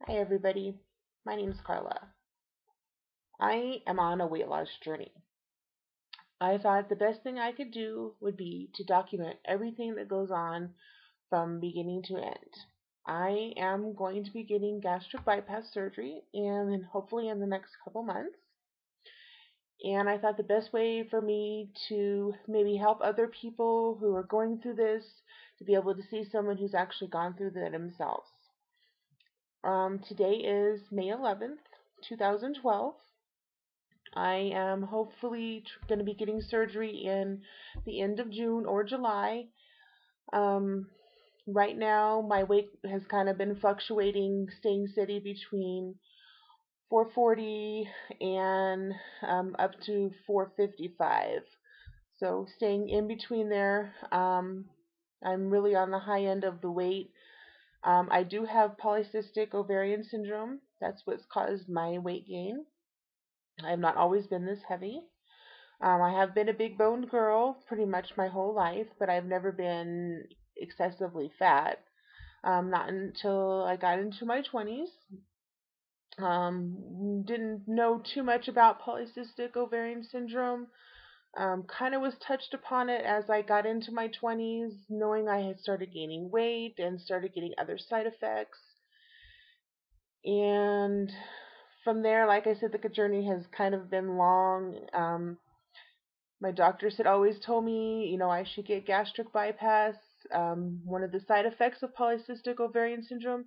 Hi everybody, my name is Carla. I am on a weight loss journey. I thought the best thing I could do would be to document everything that goes on from beginning to end. I am going to be getting gastric bypass surgery and hopefully in the next couple months. And I thought the best way for me to maybe help other people who are going through this to be able to see someone who's actually gone through that themselves. Today is May 11th, 2012. I am hopefully going to be getting surgery in the end of June or July. Um, right now, my weight has kind of been fluctuating, staying steady between 440 and up to 455. So staying in between there. I'm really on the high end of the weight. I do have polycystic ovarian syndrome. That's what's caused my weight gain. I have not always been this heavy. I have been a big boned girl pretty much my whole life, but I've never been excessively fat. Not until I got into my 20s. Didn't know too much about polycystic ovarian syndrome. Kind of was touched upon it as I got into my 20s, knowing I had started gaining weight and started getting other side effects. And from there, like I said, the journey has kind of been long. My doctors had always told me, I should get gastric bypass. One of the side effects of polycystic ovarian syndrome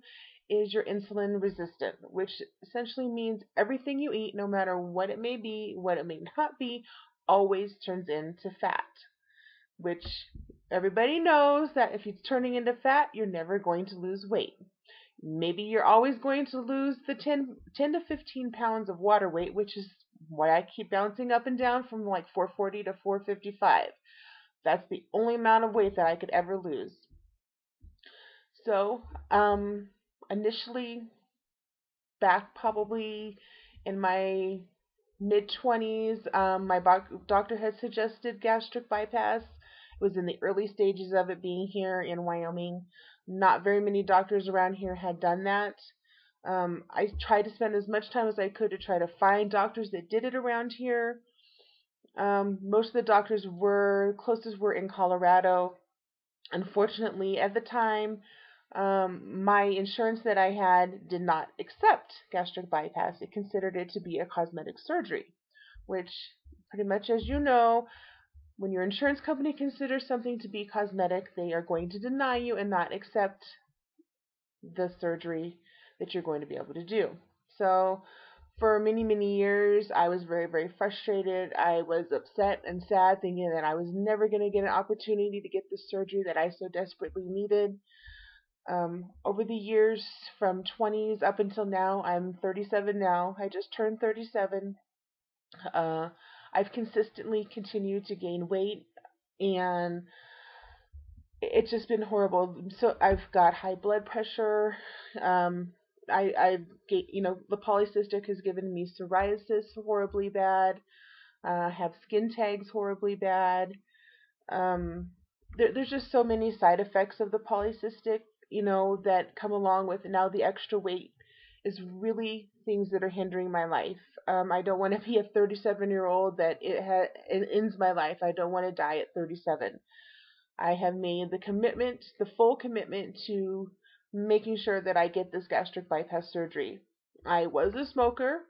is you're insulin resistant, which essentially means everything you eat, no matter what it may be, what it may not be, always turns into fat, which everybody knows that if it's turning into fat, you're never going to lose weight. Maybe you're always going to lose the 10 to 15 pounds of water weight, which is why I keep bouncing up and down from like 440 to 455. That's the only amount of weight that I could ever lose. So, initially, back probably in my mid 20s, my doctor had suggested gastric bypass. It was in the early stages of it being here in Wyoming. Not very many doctors around here had done that. I tried to spend as much time as I could to try to find doctors that did it around here. Most of the doctors closest were in Colorado. Unfortunately, at the time, my insurance that I had did not accept gastric bypass. It considered it to be a cosmetic surgery, which pretty much as you know, when your insurance company considers something to be cosmetic, they are going to deny you and not accept the surgery that you're going to be able to do. So for many, many years, I was very, very frustrated. I was upset and sad, thinking that I was never going to get an opportunity to get the surgery that I so desperately needed. Over the years, from 20s up until now, I'm 37 now. I just turned 37. Uh, I've consistently continued to gain weight, and it's just been horrible. So I've got high blood pressure. Um, I've the polycystic has given me psoriasis horribly bad. I have skin tags horribly bad. Um, there's just so many side effects of the polycystic, that come along with it. Now the extra weight is really things that are hindering my life. I don't want to be a 37-year-old that it ends my life. I don't want to die at 37. I have made the full commitment to making sure that I get this gastric bypass surgery. I was a smoker.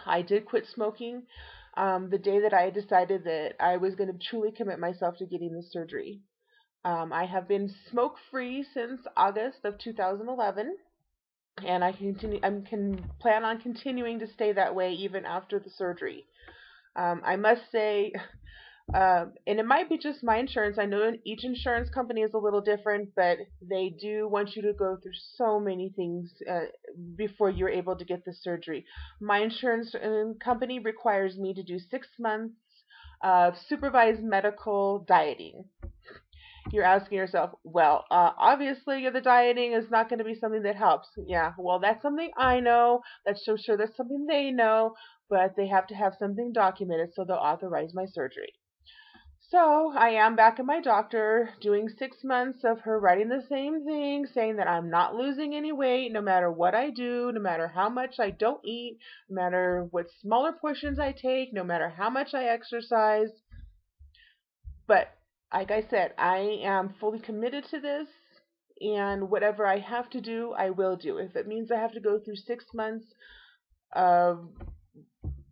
I did quit smoking the day that I decided that I was going to truly commit myself to getting this surgery. I have been smoke free since August of 2011, and can plan on continuing to stay that way even after the surgery. I must say, and it might be just my insurance. I know each insurance company is a little different, but they do want you to go through so many things before you're able to get the surgery. My insurance company requires me to do 6 months of supervised medical dieting. You're asking yourself, well, obviously the dieting is not going to be something that helps. Yeah, well, that's something I know. That's so sure that's something they know, but they have to have something documented, so they'll authorize my surgery. So I am back at my doctor doing 6 months of her writing the same thing, saying that I'm not losing any weight no matter what I do, no matter how much I don't eat, no matter what smaller portions I take, no matter how much I exercise. But like I said, I am fully committed to this, and whatever I have to do, I will do. If it means I have to go through 6 months of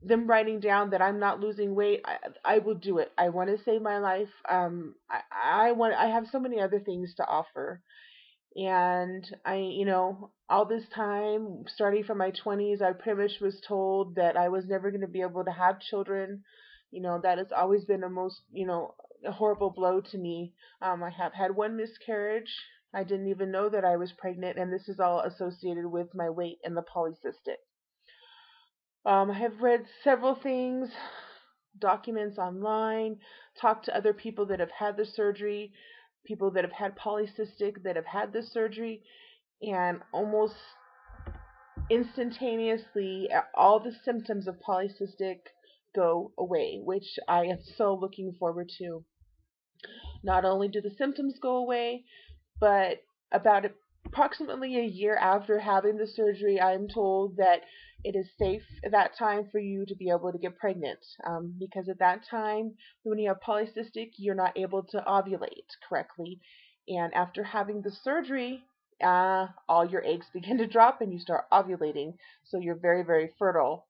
them writing down that I'm not losing weight, I will do it. I want to save my life. I have so many other things to offer. And all this time, starting from my 20s, I pretty much was told that I was never going to be able to have children. That has always been a horrible blow to me. I have had one miscarriage. I didn't even know that I was pregnant, and this is all associated with my weight and the polycystic. I have read several things, documents online, talked to other people that have had the surgery, people that have had polycystic that have had this surgery, and almost instantaneously all the symptoms of polycystic go away, which I am so looking forward to. Not only do the symptoms go away, but about approximately a year after having the surgery, I'm told that it is safe at that time for you to be able to get pregnant, because at that time, when you have polycystic, you're not able to ovulate correctly. And after having the surgery, all your eggs begin to drop and you start ovulating. So you're very, very fertile.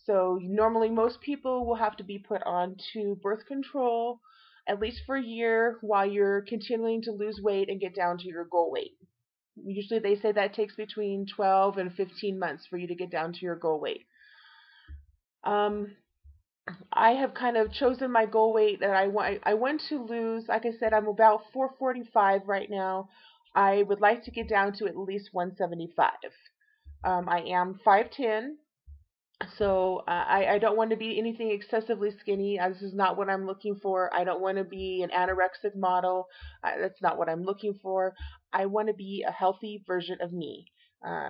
So normally most people will have to be put on to birth control at least for a year while you're continuing to lose weight and get down to your goal weight. Usually they say that takes between 12 and 15 months for you to get down to your goal weight. I have kind of chosen my goal weight that I want to lose. Like I said, I'm about 445 right now. I would like to get down to at least 175. I am 5'10", so I don't want to be anything excessively skinny. This is not what I'm looking for. I don't want to be an anorexic model. That's not what I'm looking for. I want to be a healthy version of me. Uh,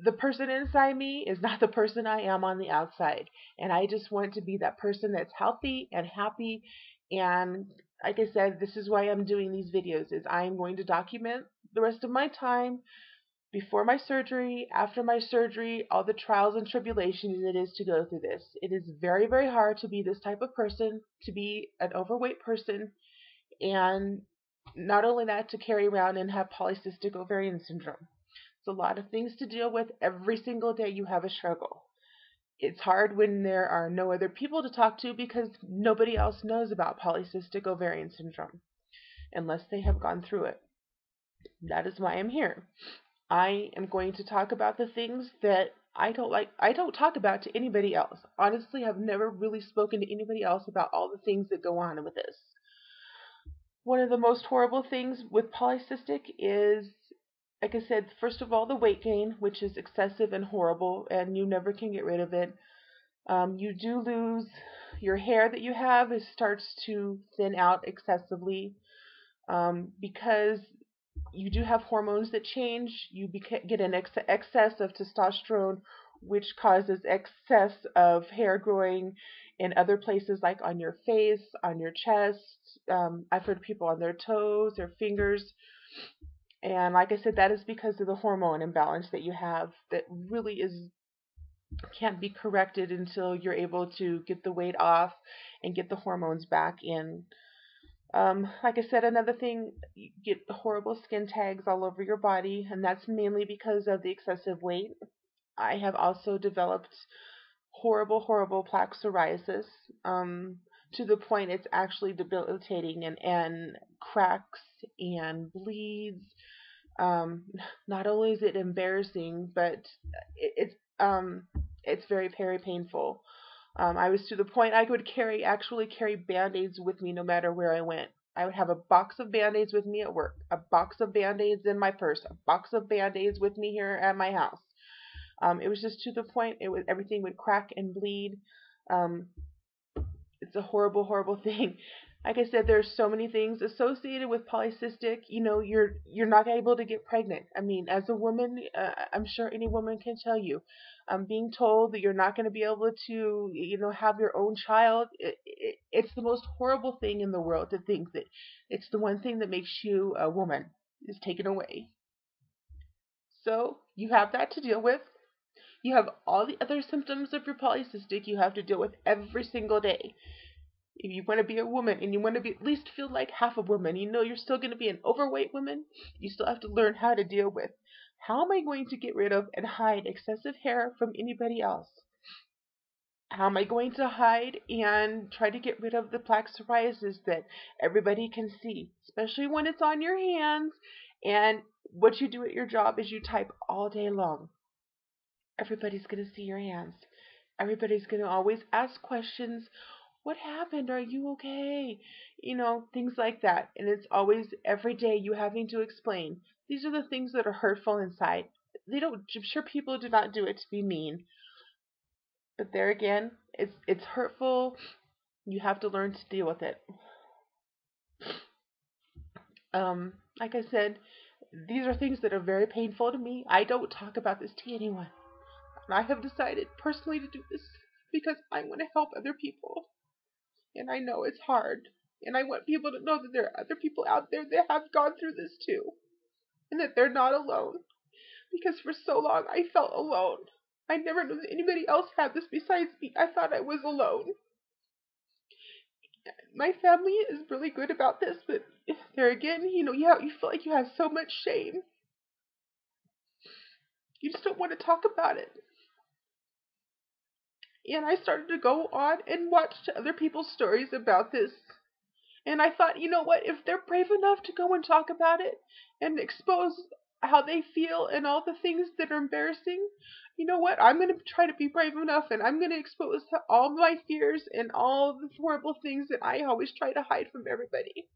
the person inside me is not the person I am on the outside. And I just want to be that person that's healthy and happy. And like I said, this is why I'm doing these videos, is I'm going to document the rest of my time before my surgery, after my surgery, all the trials and tribulations it is to go through this. It is very, very hard to be this type of person, to be an overweight person, and not only that, to carry around and have polycystic ovarian syndrome. It's a lot of things to deal with. Every single day you have a struggle. It's hard when there are no other people to talk to because nobody else knows about polycystic ovarian syndrome unless they have gone through it. That is why I'm here. I am going to talk about the things that I don't like. I don't talk about to anybody else. Honestly, I've never really spoken to anybody else about all the things that go on with this. One of the most horrible things with polycystic is, like I said, first of all, the weight gain, which is excessive and horrible, and you never can get rid of it. You do lose your hair that you have. It starts to thin out excessively because you do have hormones that change. You get an excess of testosterone, which causes excess of hair growing in other places, like on your face, on your chest. I've heard people on their toes, their fingers. And like I said, that is because of the hormone imbalance that you have that really can't be corrected until you're able to get the weight off and get the hormones back in. Like I said, another thing, you get horrible skin tags all over your body, and that's mainly because of the excessive weight. I have also developed horrible, horrible plaque psoriasis, to the point it's actually debilitating and cracks and bleeds. Um, Not only is it embarrassing, but it's very, very painful. I was to the point I would actually carry Band-Aids with me no matter where I went. I would have a box of Band-Aids with me at work, a box of Band-Aids in my purse, a box of Band-Aids with me here at my house. It was just to the point everything would crack and bleed. Um, it's a horrible, horrible thing. Like I said, there's so many things associated with polycystic. You're not able to get pregnant. I mean, as a woman, I'm sure any woman can tell you, being told that you're not going to be able to, have your own child. It's the most horrible thing in the world to think that it's the one thing that makes you a woman is taken away. So you have that to deal with. You have all the other symptoms of your polycystic you have to deal with every single day. If you want to be a woman and you want to be at least feel like half a woman, you're still going to be an overweight woman, you still have to learn how to deal with how am I going to get rid of and hide excessive hair from anybody else? How am I going to hide and try to get rid of the plaque psoriasis that everybody can see, especially when it's on your hands? And what you do at your job is you type all day long. Everybody's going to see your hands. Everybody's going to always ask questions. What happened? Are you okay? Things like that. And it's always every day you having to explain. These are the things that are hurtful inside. I'm sure people do not do it to be mean. But there again, it's hurtful. You have to learn to deal with it. Like I said, these are things that are very painful to me. I don't talk about this to anyone. And I have decided personally to do this because I want to help other people. And I know it's hard. And I want people to know that there are other people out there that have gone through this too. And that they're not alone. Because for so long I felt alone. I never knew that anybody else had this besides me. I thought I was alone. My family is really good about this, but there again, you feel like you have so much shame. You just don't want to talk about it. And I started to go on and watch other people's stories about this. And I thought, you know what, if they're brave enough to go and talk about it and expose how they feel and all the things that are embarrassing, you know what, I'm going to try to be brave enough and I'm going to expose all my fears and all the horrible things that I always try to hide from everybody.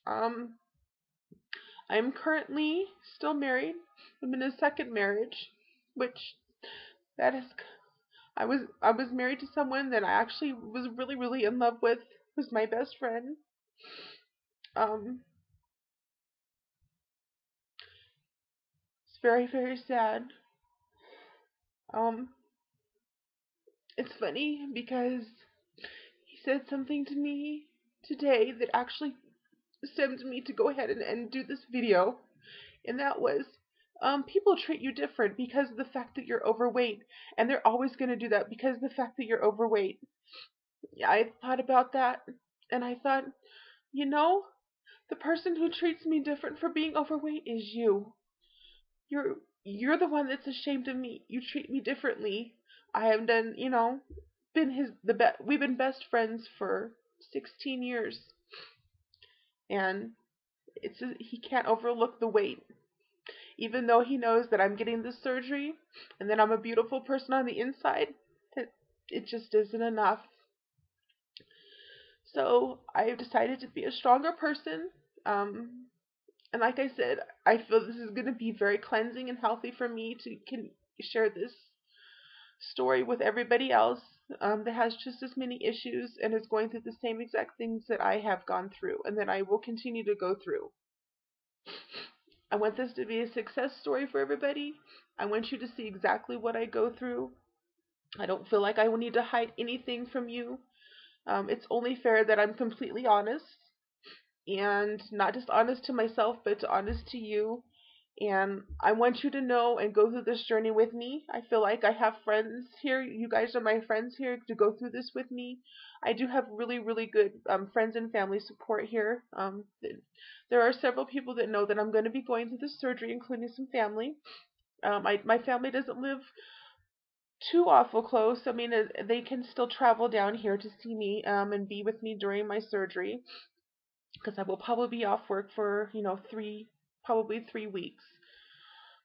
I'm currently still married. I'm in a second marriage, which that is I was married to someone that I actually was really, really in love with, who's my best friend. It's very, very sad. Um, it's funny because he said something to me today that actually stemmed me to go ahead and do this video, and that was, people treat you different because of the fact that you're overweight, and they're always going to do that because of the fact that you're overweight. Yeah, I thought about that, and I thought, you know, the person who treats me different for being overweight is you. You're the one that's ashamed of me. You treat me differently. I have done, we've been best friends for 16 years, and he can't overlook the weight, even though he knows that I'm getting this surgery and that I'm a beautiful person on the inside. It just isn't enough. So I've decided to be a stronger person. And like I said, I feel this is going to be very cleansing and healthy for me to can share this story with everybody else that has just as many issues and is going through the same exact things that I have gone through and that I will continue to go through. I want this to be a success story for everybody. I want you to see exactly what I go through. I don't feel like I will need to hide anything from you. It's only fair that I'm completely honest, and not just honest to myself, but honest to you. And I want you to know and go through this journey with me. I feel like I have friends here. You guys are my friends here to go through this with me. I do have really, really good friends and family support here. There are several people that know that I'm going to be going through this surgery, including some family. My family doesn't live too awful close. I mean, they can still travel down here to see me and be with me during my surgery, because I will probably be off work for, probably 3 weeks.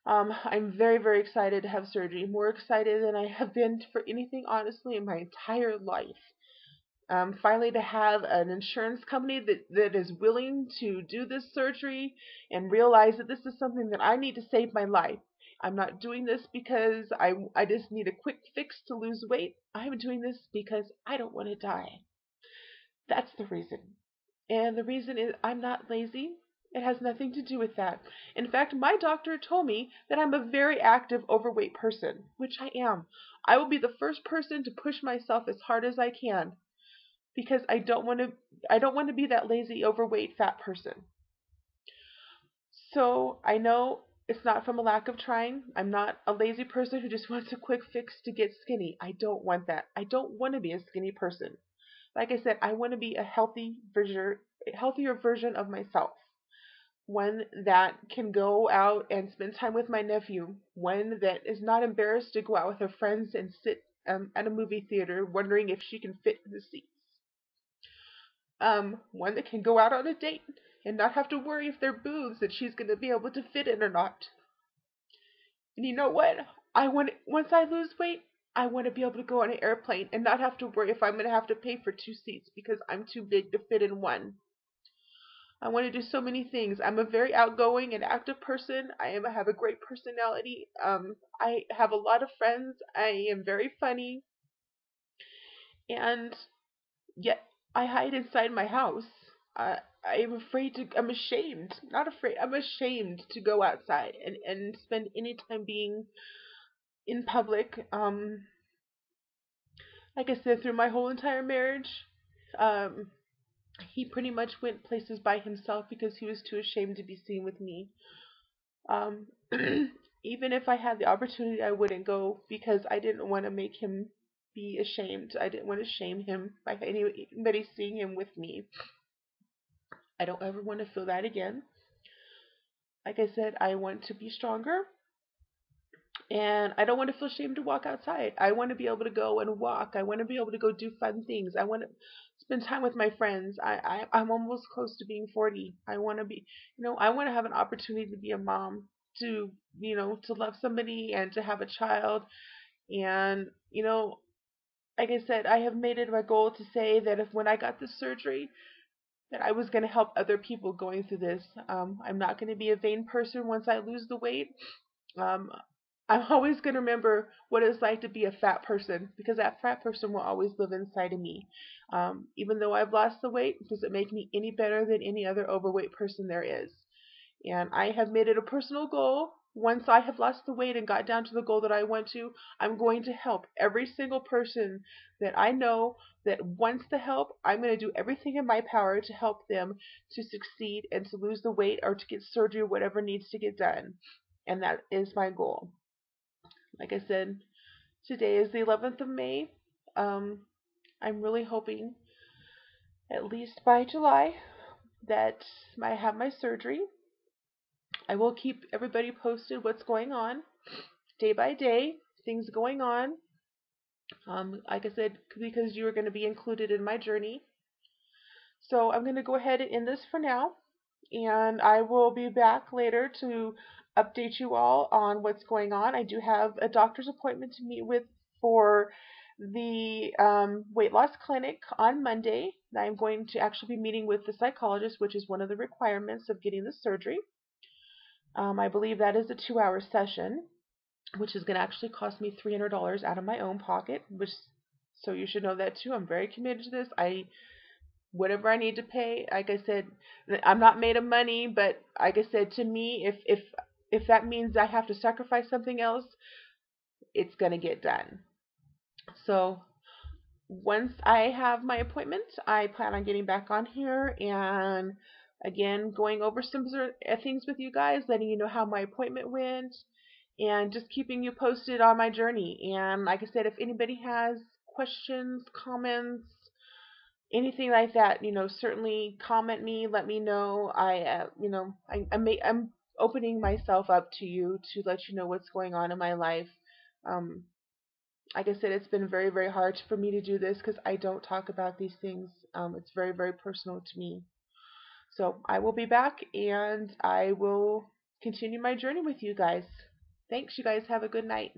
I'm very, very excited to have surgery. More excited than I have been for anything, honestly, in my entire life. Finally, to have an insurance company that is willing to do this surgery and realize that this is something that I need to save my life. I'm not doing this because I just need a quick fix to lose weight. I'm doing this because I don't want to die. That's the reason. And the reason is I'm not lazy. It has nothing to do with that. In fact, my doctor told me that I'm a very active, overweight person, which I am. I will be the first person to push myself as hard as I can because I don't want to be that lazy, overweight, fat person. So I know it's not from a lack of trying. I'm not a lazy person who just wants a quick fix to get skinny. I don't want that. I don't want to be a skinny person. Like I said, I want to be a healthier version of myself. One that can go out and spend time with my nephew. One that is not embarrassed to go out with her friends and sit at a movie theater wondering if she can fit in the seats. One that can go out on a date and not have to worry if there are booths that she's going to be able to fit in or not. And you know what? Once I lose weight, I want to be able to go on an airplane and not have to worry if I'm going to have to pay for two seats because I'm too big to fit in one. I want to do so many things. I'm a very outgoing and active person. I have a great personality. I have a lot of friends. I am very funny, and yet I hide inside my house. I'm afraid to. I'm ashamed. Not afraid. I'm ashamed to go outside and spend any time being in public. Like I said, through my whole entire marriage, um, he pretty much went places by himself because he was too ashamed to be seen with me. Um, Even if I had the opportunity, I wouldn't go because I didn't want to make him be ashamed. I didn't want to shame him by anybody seeing him with me. I don't ever want to feel that again. Like I said, I want to be stronger. And I don't want to feel ashamed to walk outside. I want to be able to go and walk. I want to be able to go do fun things. I want to spend time with my friends. I'm almost close to being 40. I want to be, I want to have an opportunity to be a mom, to love somebody and to have a child. And, like I said, I have made it my goal to say that if when I got this surgery, that I was going to help other people going through this. I'm not going to be a vain person once I lose the weight. Um, I'm always going to remember what it's like to be a fat person because that fat person will always live inside of me. Even though I've lost the weight, does it make me any better than any other overweight person there is? And I have made it a personal goal. Once I have lost the weight and got down to the goal that I want to, I'm going to help every single person that I know that wants the help. I'm going to do everything in my power to help them to succeed and to lose the weight or to get surgery or whatever needs to get done. And that is my goal. Like I said, today is the 11th of May. Um, I'm really hoping, at least by July, that I have my surgery. I will keep everybody posted what's going on, day by day, things going on. Like I said, because you are going to be included in my journey. So I'm going to go ahead and end this for now, and I will be back later to update you all on what's going on. I do have a doctor's appointment to meet with for the weight loss clinic on Monday. I'm going to actually be meeting with the psychologist, which is one of the requirements of getting the surgery. I believe that is a 2-hour session, which is going to actually cost me $300 out of my own pocket, so you should know that too. I'm very committed to this. Whatever I need to pay, like I said, I'm not made of money, but like I said, to me, if that means I have to sacrifice something else, it's gonna get done. So once I have my appointment, I plan on getting back on here and again going over some things with you guys, letting you know how my appointment went, and just keeping you posted on my journey. And like I said, if anybody has questions, comments, anything like that, certainly comment me, let me know. I'm opening myself up to you to let you know what's going on in my life. Um, like I said, it's been very, very hard for me to do this because I don't talk about these things. It's very, very personal to me. So I will be back and I will continue my journey with you guys. Thanks, you guys. Have a good night.